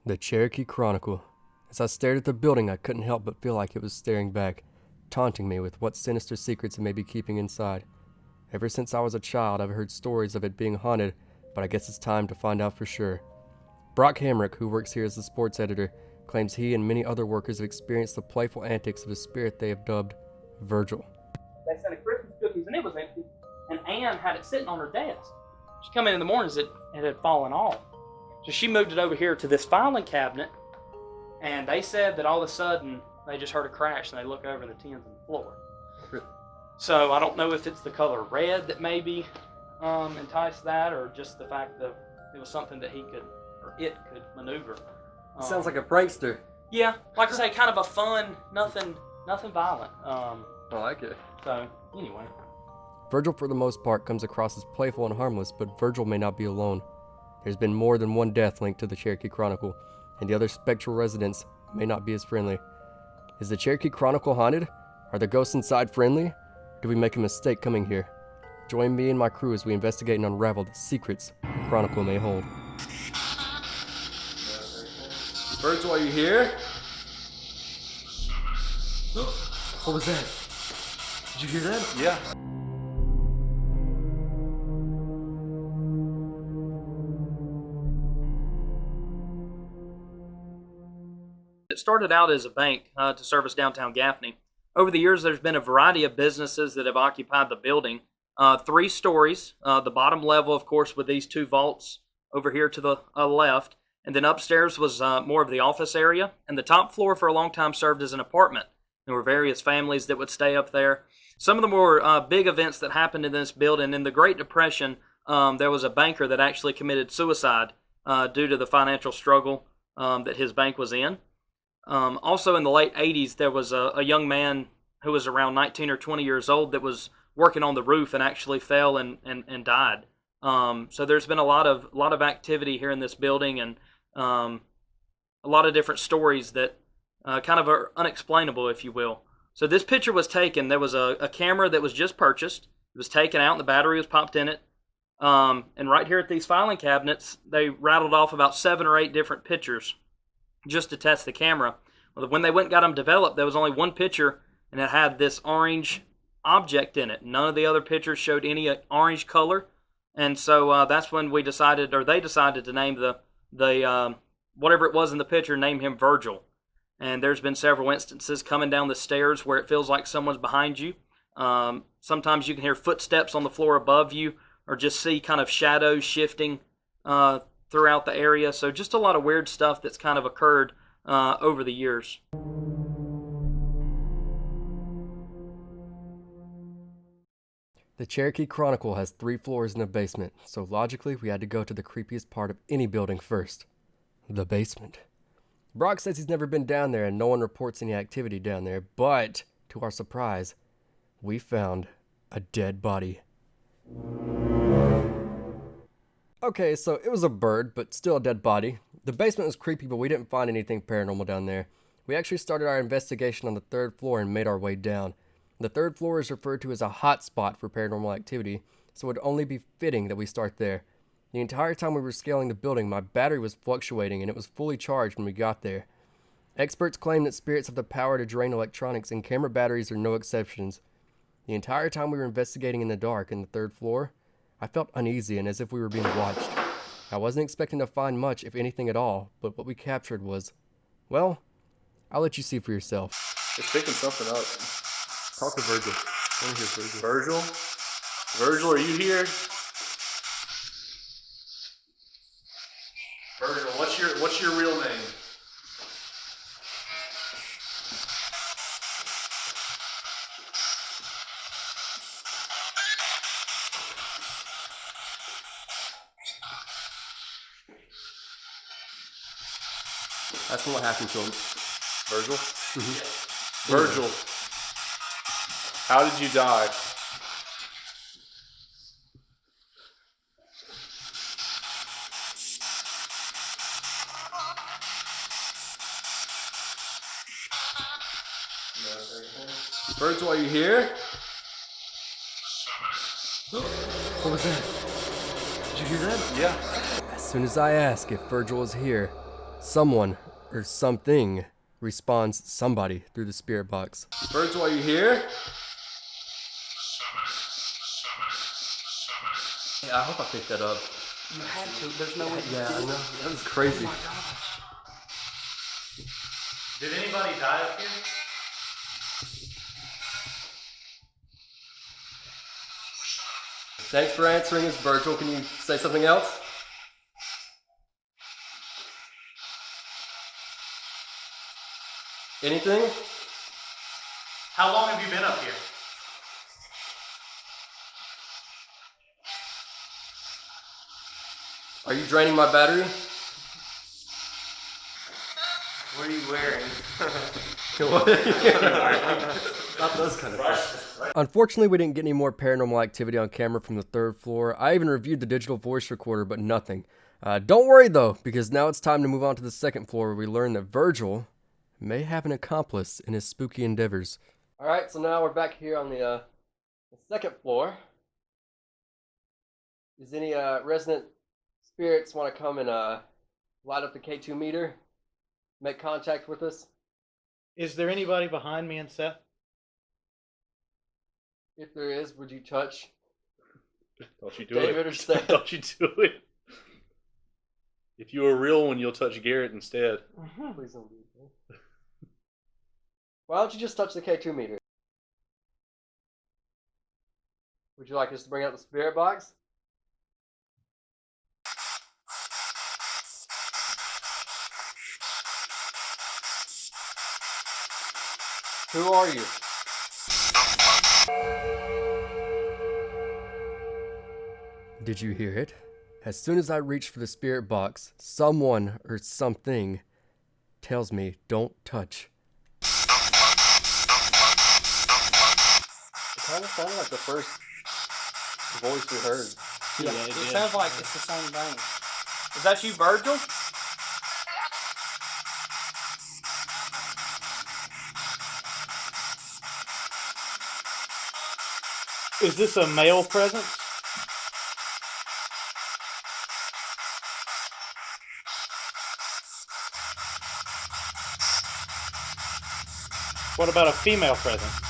The Cherokee Chronicle. As I stared at the building, I couldn't help but feel like it was staring back, taunting me with what sinister secrets it may be keeping inside. Ever since I was a child, I've heard stories of it being haunted, but I guess it's time to find out for sure. Brock Hamrick, who works here as the sports editor, claims he and many other workers have experienced the playful antics of a spirit they have dubbed Virgil. They sent a Christmas cookies and it was empty, and Ann had it sitting on her desk. She come in the mornings, it had fallen off. So she moved it over here to this filing cabinet, and they said that all of a sudden they just heard a crash and they look over and the tin's on the floor. So I don't know if it's the color red that maybe enticed that, or just the fact that it was something that it could maneuver. Sounds like a prankster. Yeah, like I say, kind of a fun, nothing violent. I like it. So anyway. Virgil, for the most part, comes across as playful and harmless, but Virgil may not be alone. There's been more than one death linked to the Cherokee Chronicle, and the other spectral residents may not be as friendly. Is the Cherokee Chronicle haunted? Are the ghosts inside friendly? Did we make a mistake coming here? Join me and my crew as we investigate and unravel the secrets the Chronicle may hold. Virgil, are you here? What was that? Did you hear that? Yeah. It started out as a bank to service downtown Gaffney. Over the years, there's been a variety of businesses that have occupied the building. 3 stories, the bottom level, of course, with these 2 vaults over here to the left. And then upstairs was more of the office area. And the top floor for a long time served as an apartment. There were various families that would stay up there. Some of the more big events that happened in this building, in the Great Depression, there was a banker that actually committed suicide due to the financial struggle that his bank was in. Also in the late 80s, there was a young man who was around 19 or 20 years old that was working on the roof and actually fell and died. So there's been a lot of activity here in this building, and a lot of different stories that kind of are unexplainable, if you will. So this picture was taken. There was a camera that was just purchased. It was taken out and the battery was popped in it. And right here at these filing cabinets, they rattled off about 7 or 8 different pictures just to test the camera. Well, when they went and got them developed, there was only one picture, and it had this orange object in it. None of the other pictures showed any orange color, and so that's when they decided to name the whatever it was in the picture, name him Virgil. And there's been several instances coming down the stairs where it feels like someone's behind you. Sometimes you can hear footsteps on the floor above you, or just see kind of shadows shifting throughout the area. So just a lot of weird stuff that's kind of occurred over the years. The Cherokee Chronicle has 3 floors in the basement, so logically we had to go to the creepiest part of any building first. The basement. Brock says he's never been down there and no one reports any activity down there, but to our surprise, we found a dead body. Okay, so it was a bird, but still a dead body. The basement was creepy, but we didn't find anything paranormal down there. We actually started our investigation on the 3rd floor and made our way down. The 3rd floor is referred to as a hot spot for paranormal activity, so it would only be fitting that we start there. The entire time we were scaling the building, my battery was fluctuating and it was fully charged when we got there. Experts claim that spirits have the power to drain electronics, and camera batteries are no exceptions. The entire time we were investigating in the dark in the 3rd floor, I felt uneasy and as if we were being watched. I wasn't expecting to find much, if anything at all, but what we captured was, well, I'll let you see for yourself. It's picking something up. Talk to Virgil. I want to hear Virgil. Virgil? Virgil, are you here? Virgil, what's your real name? That's what happened to him. Virgil? Mm-hmm. Virgil, how did you die? Virgil, are you here? What was that? Did you hear that? Yeah. As soon as I asked if Virgil was here, Someone or something responds somebody through the spirit box. Virgil, are you here? Yeah, I hope I picked that up. You had to. There's no way. Yeah, I know. That was crazy. Oh my gosh. Did anybody die up here? Thanks for answering us, Virgil. Can you say something else? Anything? How long have you been up here? Are you draining my battery? What are you wearing? Not those kind of things. Unfortunately, we didn't get any more paranormal activity on camera from the third floor. I even reviewed the digital voice recorder, but nothing. Don't worry though, because now it's time to move on to the second floor where we learn that Virgil may have an accomplice in his spooky endeavors. Alright, so now we're back here on the second floor. Does any resident spirits want to come and light up the K2 meter? Make contact with us? Is there anybody behind me and Seth? If there is, would you touch Don't you do David it. or Seth? Don't you do it. If you're a real one, you'll touch Garrett instead. Please don't do that. Why don't you just touch the K2 meter? Would you like us to bring out the spirit box? Who are you? Did you hear it? As soon as I reach for the spirit box, someone or something tells me don't touch. It kind of sounded like the first voice we heard. Yeah, it sounds like it's the same thing. Is that you, Virgil? Is this a male presence? What about a female presence?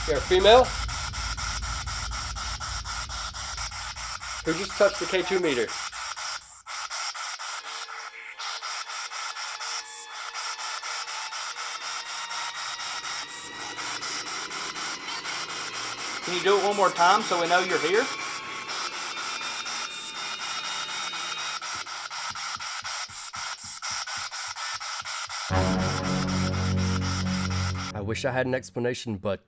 You're a female? Who just touched the K2 meter? Can you do it one more time so we know you're here? I wish I had an explanation, but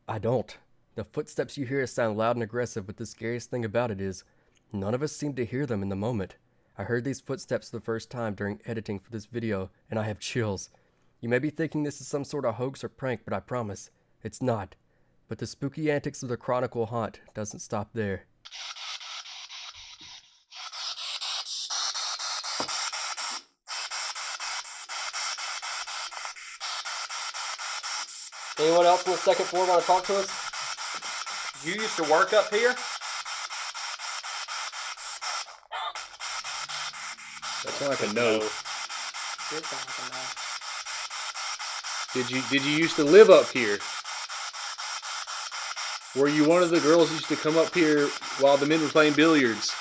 I don't. The footsteps you hear sound loud and aggressive, but the scariest thing about it is, none of us seem to hear them in the moment. I heard these footsteps the first time during editing for this video, and I have chills. You may be thinking this is some sort of hoax or prank, but I promise, it's not. But the spooky antics of the Chronicle haunt doesn't stop there. Anyone else on the second floor want to talk to us? You used to work up here? That sounds like a no. Did sound like a no. Did you used to live up here? Were you one of the girls who used to come up here while the men were playing billiards?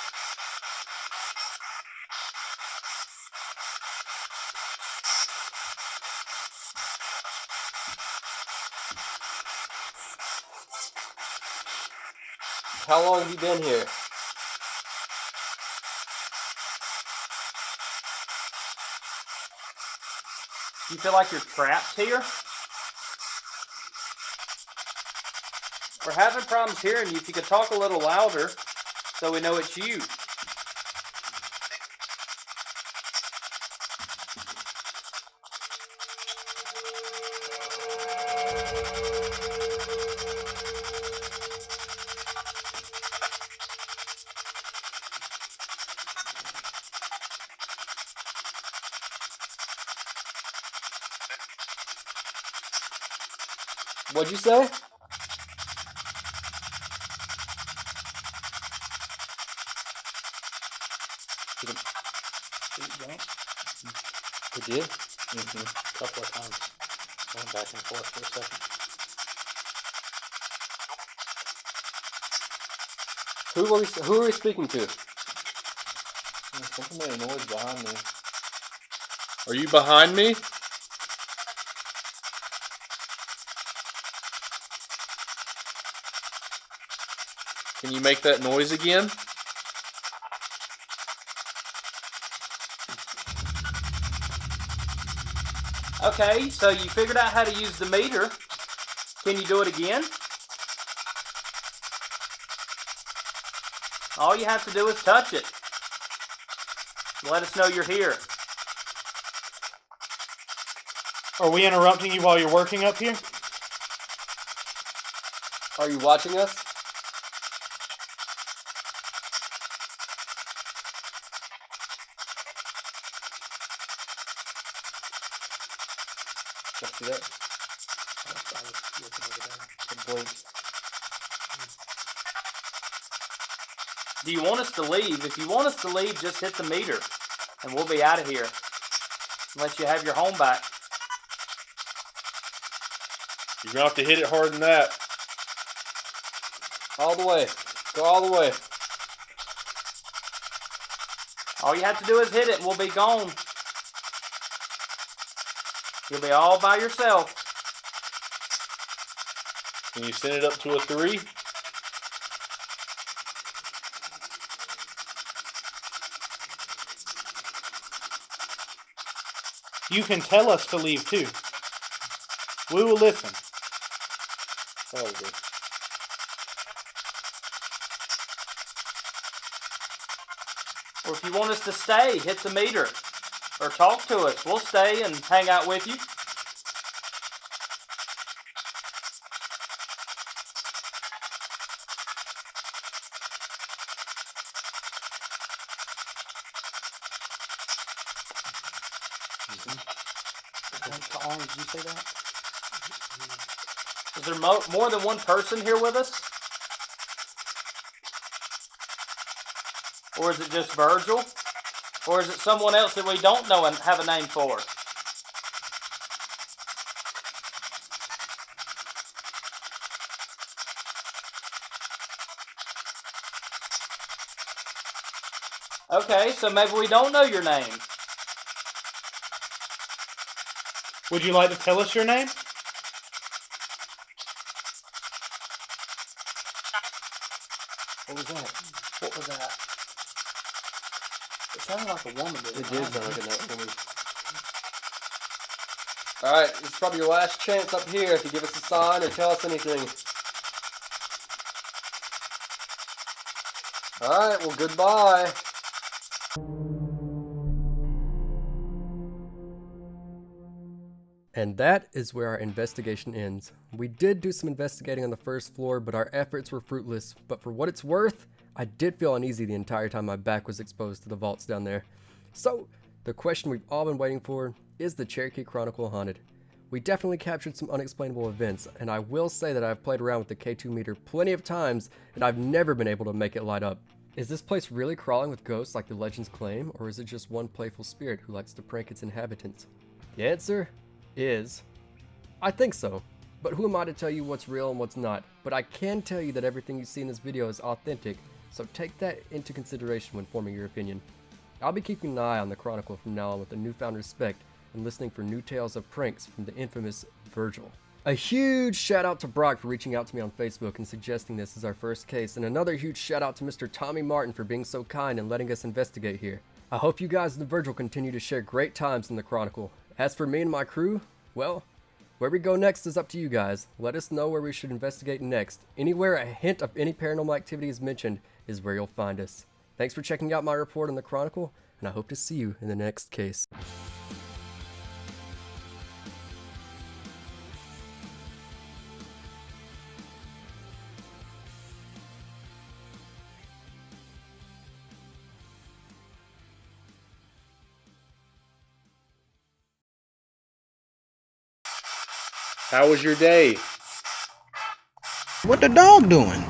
How long have you been here? You feel like you're trapped here? We're having problems hearing you. If you could talk a little louder so we know it's you. What'd you say? It did? A couple of times. Went back and forth for a second. Who are we speaking to? Something made a noise behind me. Are you behind me? Can you make that noise again? Okay, so you figured out how to use the meter. Can you do it again? All you have to do is touch it. Let us know you're here. Are we interrupting you while you're working up here? Are you watching us? Did you see that? It blinked. Do you want us to leave? If you want us to leave, just hit the meter, and we'll be out of here. Let you have your home back. You're gonna have to hit it harder than that. All the way. Go all the way. All you have to do is hit it, and we'll be gone. You'll be all by yourself. Can you send it up to a 3? You can tell us to leave too. We will listen. Probably. Or if you want us to stay, hit the meter. Or talk to us. We'll stay and hang out with you. Did you say that? Is there more than one person here with us? Or is it just Virgil? Or is it someone else that we don't know and have a name for? Okay, so maybe we don't know your name. Would you like to tell us your name? What was that? What was that? It sounded like a woman. It did sound like a woman. Alright, it's probably your last chance up here to give us a sign or tell us anything. Alright, well, goodbye. And that is where our investigation ends. We did do some investigating on the first floor, but our efforts were fruitless. But for what it's worth, I did feel uneasy the entire time my back was exposed to the vaults down there. So, the question we've all been waiting for, is the Cherokee Chronicle haunted? We definitely captured some unexplainable events, and I will say that I've played around with the K2 meter plenty of times, and I've never been able to make it light up. Is this place really crawling with ghosts like the legends claim, or is it just one playful spirit who likes to prank its inhabitants? The answer is, I think so, but who am I to tell you what's real and what's not? But I can tell you that everything you see in this video is authentic, so take that into consideration when forming your opinion. I'll be keeping an eye on the Chronicle from now on with a newfound respect and listening for new tales of pranks from the infamous Virgil. A huge shout out to Brock for reaching out to me on Facebook and suggesting this as our first case, and another huge shout out to Mr. Tommy Martin for being so kind and letting us investigate here. I hope you guys and the Virgil continue to share great times in the Chronicle. As for me and my crew, well, where we go next is up to you guys. Let us know where we should investigate next. Anywhere a hint of any paranormal activity is mentioned is where you'll find us. Thanks for checking out my report on the Chronicle, and I hope to see you in the next case. How was your day? What the dog doing?